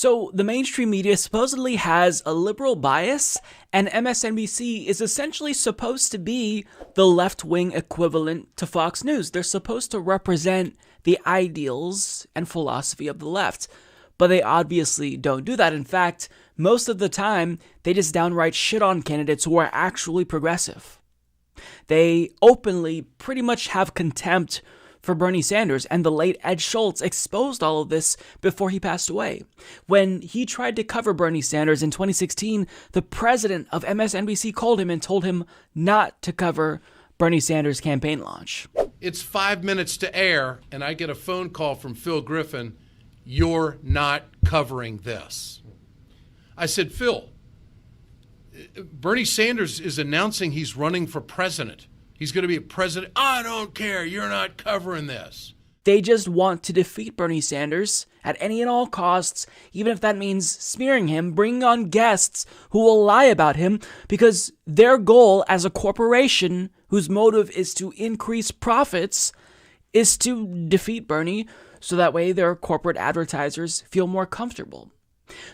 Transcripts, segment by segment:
So the mainstream media supposedly has a liberal bias, and MSNBC is essentially supposed to be the left-wing equivalent to Fox News. They're supposed to represent the ideals and philosophy of the left, but they obviously don't do that. In fact, most of the time, they just downright shit on candidates who are actually progressive. They openly pretty much have contempt for Bernie Sanders, and the late Ed Schultz exposed all of this before he passed away. When he tried to cover Bernie Sanders in 2016, the president of MSNBC called him and told him not to cover Bernie Sanders' campaign launch. It's 5 minutes to air, and I get a phone call from Phil Griffin, "You're not covering this." I said, "Phil, Bernie Sanders is announcing he's running for president. He's going to be a president. I don't care. You're not covering this." They just want to defeat Bernie Sanders at any and all costs, even if that means smearing him, bringing on guests who will lie about him, because their goal as a corporation whose motive is to increase profits is to defeat Bernie, so that way their corporate advertisers feel more comfortable.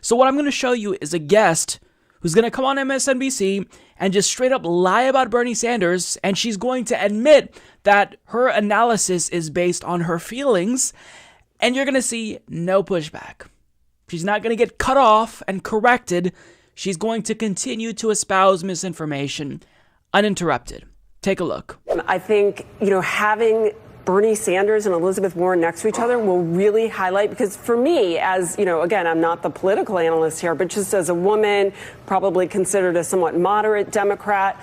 So what I'm going to show you is a guest who's going to come on MSNBC and just straight up lie about Bernie Sanders, and she's going to admit that her analysis is based on her feelings, and you're going to see no pushback. She's not going to get cut off and corrected. She's going to continue to espouse misinformation uninterrupted. Take a look. I think, having Bernie Sanders and Elizabeth Warren next to each other will really highlight, because for me, as, again, I'm not the political analyst here, but just as a woman, probably considered a somewhat moderate Democrat,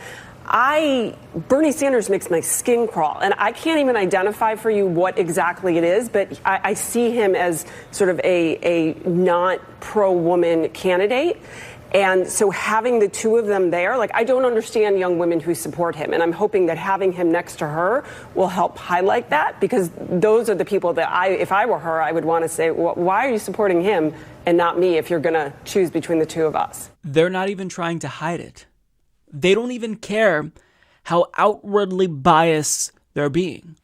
Bernie Sanders makes my skin crawl. And I can't even identify for you what exactly it is, but I see him as sort of a not pro-woman candidate. And so having the two of them there, I don't understand young women who support him. And I'm hoping that having him next to her will help highlight that, because those are the people that if I were her, I would want to say, well, why are you supporting him and not me if you're going to choose between the two of us? They're not even trying to hide it. They don't even care how outwardly biased they're being.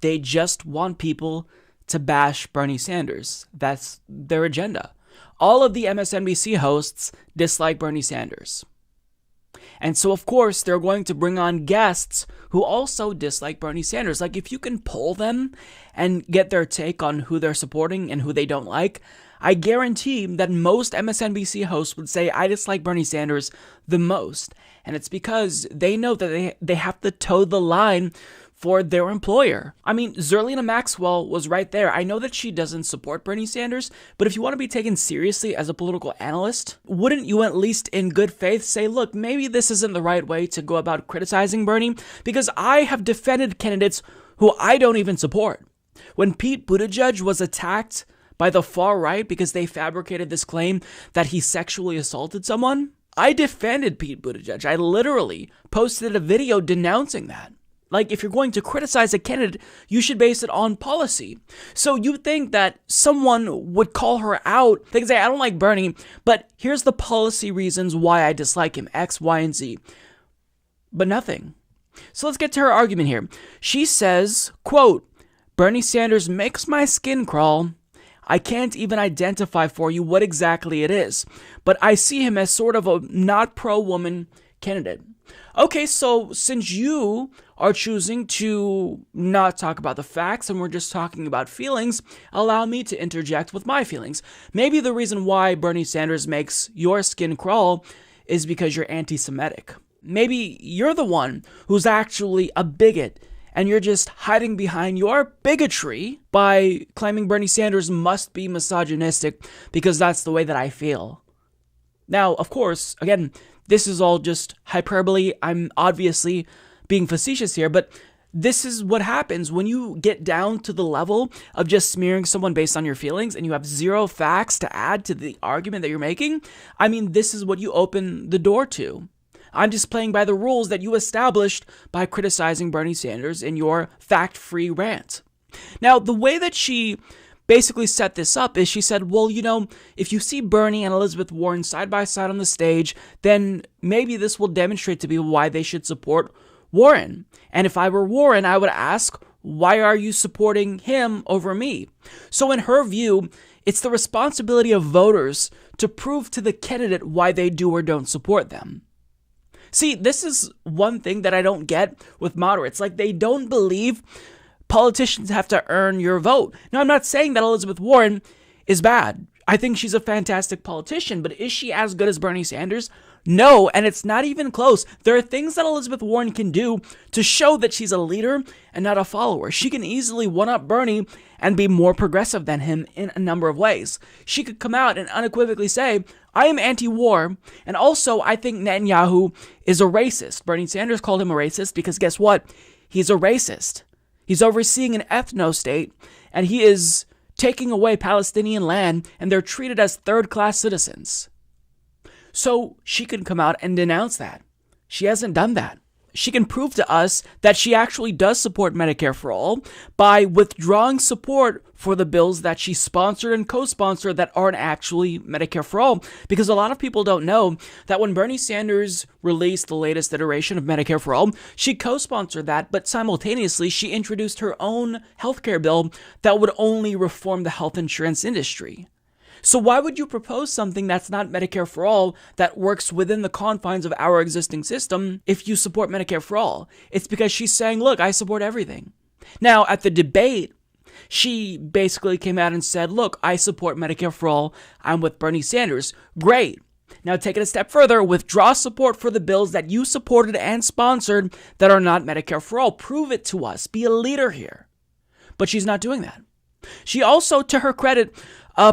They just want people to bash Bernie Sanders. That's their agenda. All of the MSNBC hosts dislike Bernie Sanders. And so, of course, they're going to bring on guests who also dislike Bernie Sanders. If you can poll them and get their take on who they're supporting and who they don't like, I guarantee that most MSNBC hosts would say, I dislike Bernie Sanders the most. And it's because they know that they have to toe the line for their employer. I mean, Zerlina Maxwell was right there. I know that she doesn't support Bernie Sanders, but if you want to be taken seriously as a political analyst, wouldn't you at least in good faith say, look, maybe this isn't the right way to go about criticizing Bernie? Because I have defended candidates who I don't even support. When Pete Buttigieg was attacked by the far right because they fabricated this claim that he sexually assaulted someone, I defended Pete Buttigieg. I literally posted a video denouncing that. If you're going to criticize a candidate, you should base it on policy. So you think that someone would call her out, they can say, I don't like Bernie, but here's the policy reasons why I dislike him, X, Y, and Z. But nothing. So let's get to her argument here. She says, quote, Bernie Sanders makes my skin crawl. I can't even identify for you what exactly it is, but I see him as sort of a not pro-woman candidate. Okay, so since you are choosing to not talk about the facts and we're just talking about feelings, allow me to interject with my feelings. Maybe the reason why Bernie Sanders makes your skin crawl is because you're anti-Semitic. Maybe you're the one who's actually a bigot and you're just hiding behind your bigotry by claiming Bernie Sanders must be misogynistic because that's the way that I feel. Now, of course, again, this is all just hyperbole. I'm obviously being facetious here, but this is what happens when you get down to the level of just smearing someone based on your feelings and you have zero facts to add to the argument that you're making. I mean, this is what you open the door to. I'm just playing by the rules that you established by criticizing Bernie Sanders in your fact-free rant. Now, the way that she basically set this up is she said, well, if you see Bernie and Elizabeth Warren side by side on the stage, then maybe this will demonstrate to people why they should support Warren. And if I were Warren, I would ask, why are you supporting him over me? So in her view, it's the responsibility of voters to prove to the candidate why they do or don't support them. See, this is one thing that I don't get with moderates. Like, they don't believe politicians have to earn your vote. Now, I'm not saying that Elizabeth Warren is bad. I think she's a fantastic politician, but is she as good as Bernie Sanders? No, and it's not even close. There are things that Elizabeth Warren can do to show that she's a leader and not a follower. She can easily one-up Bernie and be more progressive than him in a number of ways. She could come out and unequivocally say, I am anti-war, and also I think Netanyahu is a racist. Bernie Sanders called him a racist because guess what? He's a racist. He's overseeing an ethno-state, and he is taking away Palestinian land, and they're treated as third-class citizens. So she can come out and denounce that. She hasn't done that. She can prove to us that she actually does support Medicare for all by withdrawing support for the bills that she sponsored and co-sponsored that aren't actually Medicare for all. Because a lot of people don't know that when Bernie Sanders released the latest iteration of Medicare for all, she co-sponsored that, but simultaneously she introduced her own healthcare bill that would only reform the health insurance industry. So why would you propose something that's not Medicare for all, that works within the confines of our existing system, if you support Medicare for all? It's because she's saying, look, I support everything. Now, at the debate, she basically came out and said, look, I support Medicare for all. I'm with Bernie Sanders. Great. Now take it a step further. Withdraw support for the bills that you supported and sponsored that are not Medicare for all. Prove it to us. Be a leader here. But she's not doing that. She also, to her credit,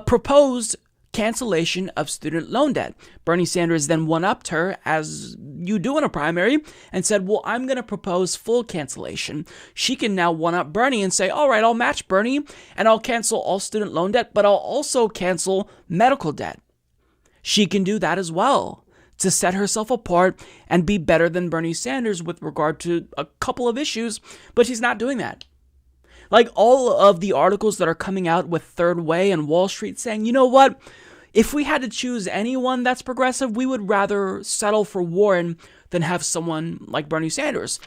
proposed cancellation of student loan debt. Bernie Sanders then one-upped her, as you do in a primary, and said, well, I'm going to propose full cancellation. She can now one-up Bernie and say, all right, I'll match Bernie, and I'll cancel all student loan debt, but I'll also cancel medical debt. She can do that as well to set herself apart and be better than Bernie Sanders with regard to a couple of issues, but she's not doing that. Like all of the articles that are coming out with Third Way and Wall Street saying, you know what? If we had to choose anyone that's progressive, we would rather settle for Warren than have someone like Bernie Sanders.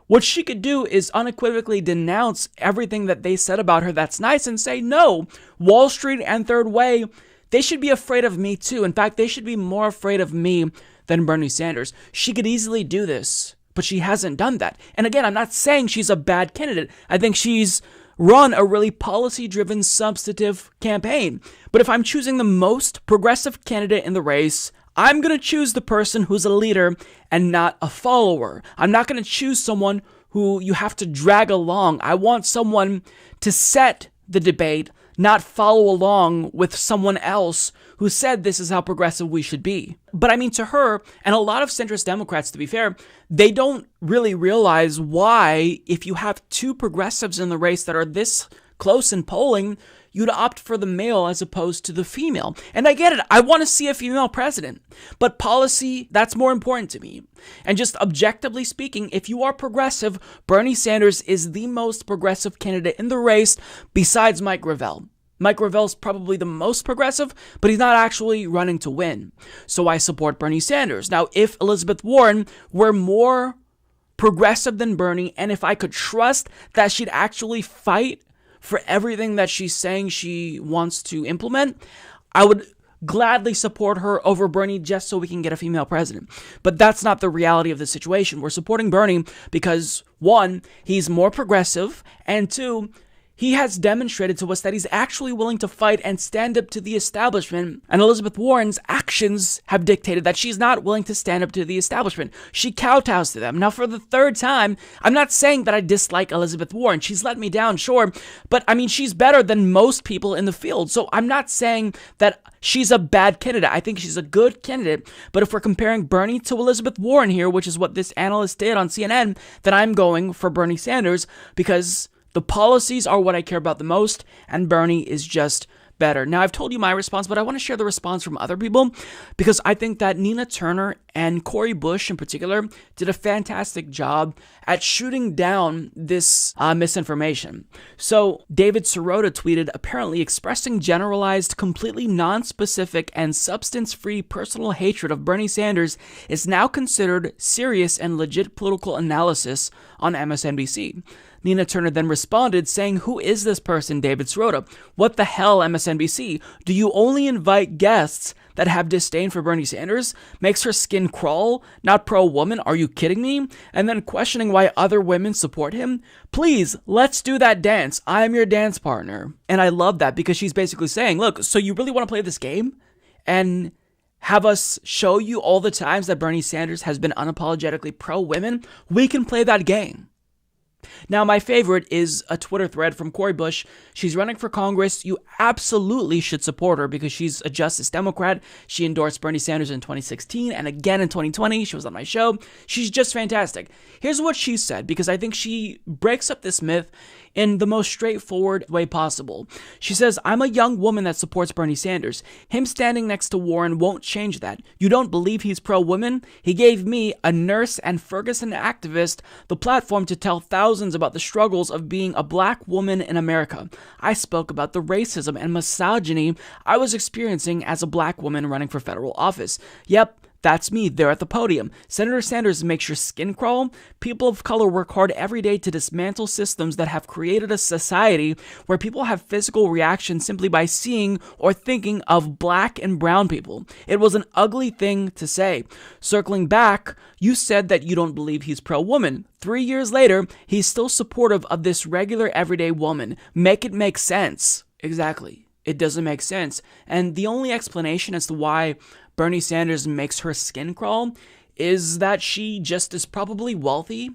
What she could do is unequivocally denounce everything that they said about her that's nice and say, no, Wall Street and Third Way, they should be afraid of me too. In fact, they should be more afraid of me than Bernie Sanders. She could easily do this, but she hasn't done that. And again, I'm not saying she's a bad candidate. I think she's run a really policy-driven, substantive campaign. But if I'm choosing the most progressive candidate in the race, I'm going to choose the person who's a leader and not a follower. I'm not going to choose someone who you have to drag along. I want someone to set the debate, not follow along with someone else who said this is how progressive we should be. But I mean, to her, and a lot of centrist Democrats, to be fair, they don't really realize why, if you have two progressives in the race that are this close in polling, you'd opt for the male as opposed to the female. And I get it. I want to see a female president. But policy, that's more important to me. And just objectively speaking, if you are progressive, Bernie Sanders is the most progressive candidate in the race besides Mike Gravel. Mike Gravel's probably the most progressive, but he's not actually running to win. So I support Bernie Sanders. Now, if Elizabeth Warren were more progressive than Bernie, and if I could trust that she'd actually fight for everything that she's saying she wants to implement, I would gladly support her over Bernie just so we can get a female president. But that's not the reality of the situation. We're supporting Bernie because, one, he's more progressive, and two, he has demonstrated to us that he's actually willing to fight and stand up to the establishment, and Elizabeth Warren's actions have dictated that she's not willing to stand up to the establishment. She kowtows to them. Now, for the third time, I'm not saying that I dislike Elizabeth Warren. She's let me down, sure, but I mean, she's better than most people in the field, so I'm not saying that she's a bad candidate. I think she's a good candidate, but if we're comparing Bernie to Elizabeth Warren here, which is what this analyst did on CNN, then I'm going for Bernie Sanders because the policies are what I care about the most, and Bernie is just better. Now, I've told you my response, but I want to share the response from other people because I think that Nina Turner and Cori Bush in particular did a fantastic job at shooting down this misinformation. So David Sirota tweeted, apparently expressing generalized, completely non-specific and substance-free personal hatred of Bernie Sanders is now considered serious and legit political analysis on MSNBC. Nina Turner then responded saying, "Who is this person, David Sirota? What the hell, MSNBC? Do you only invite guests that have disdain for Bernie Sanders? Makes her skin crawl? Not pro-woman? Are you kidding me?" And then questioning why other women support him. "Please, let's do that dance. I'm your dance partner." And I love that because she's basically saying, look, so you really want to play this game? And have us show you all the times that Bernie Sanders has been unapologetically pro-women? We can play that game. Now, my favorite is a Twitter thread from Cori Bush. She's running for Congress. You absolutely should support her because she's a Justice Democrat. She endorsed Bernie Sanders in 2016 and again in 2020. She was on my show. She's just fantastic. Here's what she said, because I think she breaks up this myth in the most straightforward way possible. She says, "I'm a young woman that supports Bernie Sanders. Him standing next to Warren won't change that. You don't believe he's pro-women? He gave me, a nurse and Ferguson activist, the platform to tell thousands about the struggles of being a black woman in America. I spoke about the racism and misogyny I was experiencing as a black woman running for federal office. Yep, that's me there at the podium. Senator Sanders makes your skin crawl. People of color work hard every day to dismantle systems that have created a society where people have physical reactions simply by seeing or thinking of black and brown people. It was an ugly thing to say. Circling back, you said that you don't believe he's pro-woman. 3 years later, he's still supportive of this regular everyday woman. Make it make sense." Exactly. It doesn't make sense. And the only explanation as to why Bernie Sanders makes her skin crawl is that she just is probably wealthy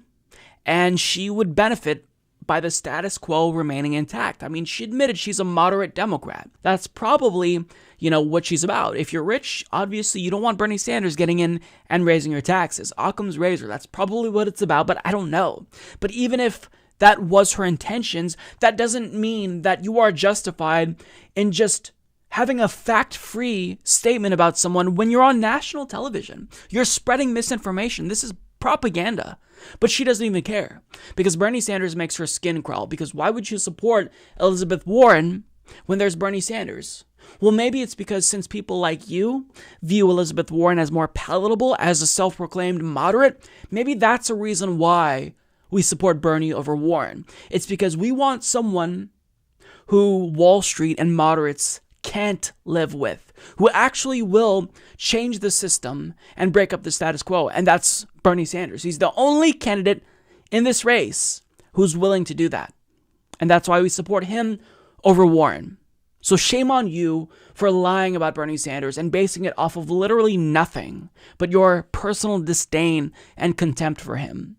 and she would benefit by the status quo remaining intact. I mean, she admitted she's a moderate Democrat. That's probably, what she's about. If you're rich, obviously you don't want Bernie Sanders getting in and raising your taxes. Occam's razor, that's probably what it's about, but I don't know. But even if that was her intentions, that doesn't mean that you are justified in just having a fact-free statement about someone when you're on national television. You're spreading misinformation. This is propaganda. But she doesn't even care because Bernie Sanders makes her skin crawl. Because why would you support Elizabeth Warren when there's Bernie Sanders? Well, maybe it's because since people like you view Elizabeth Warren as more palatable as a self-proclaimed moderate, maybe that's a reason why we support Bernie over Warren. It's because we want someone who Wall Street and moderates can't live with, who actually will change the system and break up the status quo. And that's Bernie Sanders. He's the only candidate in this race who's willing to do that. And that's why we support him over Warren. So shame on you for lying about Bernie Sanders and basing it off of literally nothing but your personal disdain and contempt for him.